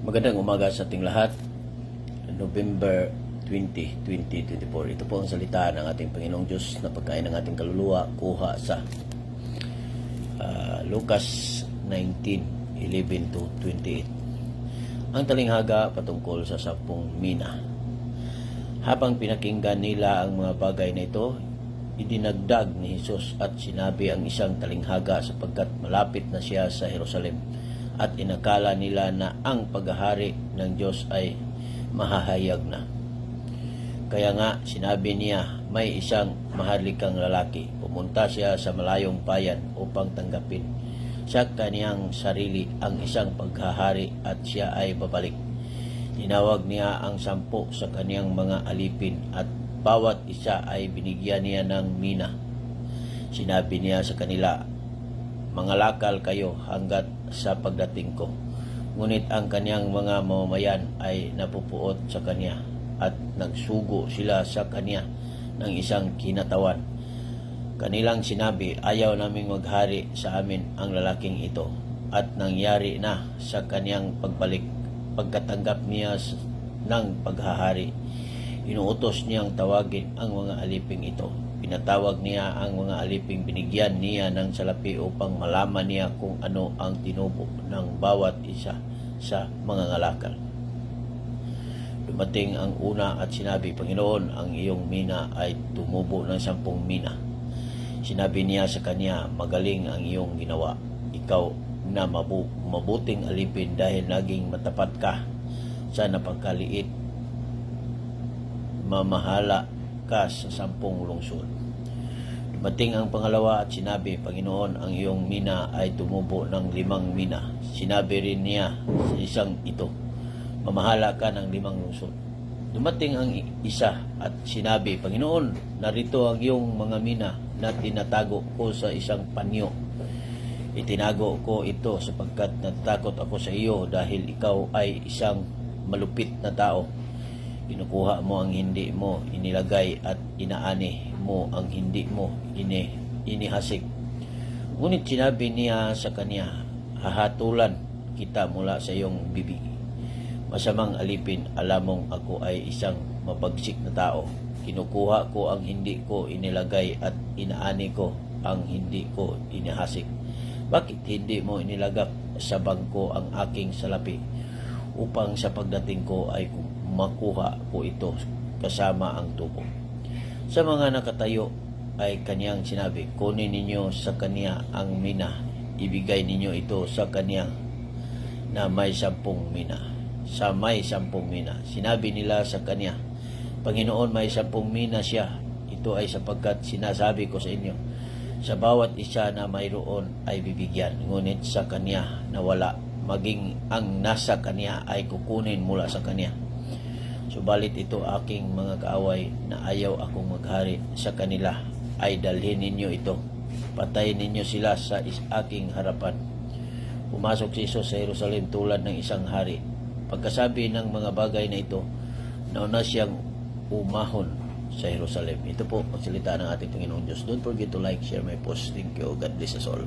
Magandang umaga sa ating lahat. November 20, 2024. Ito po ang salita ng ating Panginoong Diyos na pagkain ng ating kaluluwa, kuha sa Lucas 19:11 to 28. Ang talinghaga patungkol sa 10 mina. Habang pinakinggan nila ang mga bagay na ito, idinagdag ni Jesus at sinabi ang isang talinghaga sapagkat malapit na siya sa Jerusalem at inakala nila na ang paghahari ng Diyos ay mahahayag na. Kaya nga sinabi niya, may isang maharlikang lalaki. Pumunta siya sa malayong bayan upang tanggapin sa kaniyang sarili ang isang paghahari at siya ay babalik. Tinawag niya ang 10 sa kaniyang mga alipin at bawat isa ay binigyan niya ng mina. Sinabi niya sa kanila, mangalakal kayo hanggat sa pagdating ko. Ngunit ang kaniyang mga mamamayan ay napupuot sa kanya at nagsugo sila sa kanya ng isang kinatawan. Kanilang sinabi, ayaw naming maghari sa amin ang lalaking ito. At nangyari na sa kaniyang pagbalik. Pagkatanggap niya ng paghahari, inuutos niyang tawagin ang mga aliping ito. Pinatawag niya ang mga aliping, binigyan niya ng salapi upang malaman niya kung ano ang tinubo ng bawat isa sa mga ngalakal. Dumating ang una at sinabi, Panginoon, ang iyong mina ay tumubo ng 10 mina. Sinabi niya sa kanya, magaling ang iyong ginawa. Ikaw na mabuting alipin dahil naging matapat ka sa napagkaliit, mamahala ka sa 10 lungsod. Dumating ang pangalawa at sinabi, Panginoon, ang iyong mina ay tumubo ng 5 mina. Sinabi rin niya sa isang ito, mamahala ka ng 5 lungsod. Dumating ang isa at sinabi, Panginoon, narito ang iyong mga mina na tinatago ko sa isang panyo. Itinago ko ito sapagkat natatakot ako sa iyo dahil ikaw ay isang malupit na tao. Kinukuha mo ang hindi mo inilagay at inaani mo ang hindi mo inihasik. Ngunit sinabi niya sa kanya, hahatulan kita mula sa iyong bibig. Masamang alipin, alam mong ako ay isang mabagsik na tao. Kinukuha ko ang hindi ko inilagay at inaani ko ang hindi ko inihasik. Bakit hindi mo inilagak sa bangko ang aking salapi upang sa pagdating ko ay makuha ko ito kasama ang tubo? Sa mga nakatayo ay kaniyang sinabi, kunin ninyo sa kaniya ang mina, ibigay ninyo ito sa kaniya na may 10 mina. Sa may 10 mina, sinabi nila sa kaniya, Panginoon, may 10 mina siya. Ito ay sapagkat sinasabi ko sa inyo, sa bawat isa na mayroon ay bibigyan, ngunit sa kaniya na wala, maging ang nasa kaniya ay kukunin mula sa kaniya. Subalit ito aking mga kaaway na ayaw akong maghari sa kanila, ay dalhin ninyo ito. Patayin ninyo sila sa aking harapan. Pumasok si Jesus sa Jerusalem tulad ng isang hari. Pagkasabi ng mga bagay na ito, nauna siyang umahon sa Jerusalem. Ito po ang salita ng ating Panginoong Diyos. Don't forget to like, share my post. Thank you. God bless us all.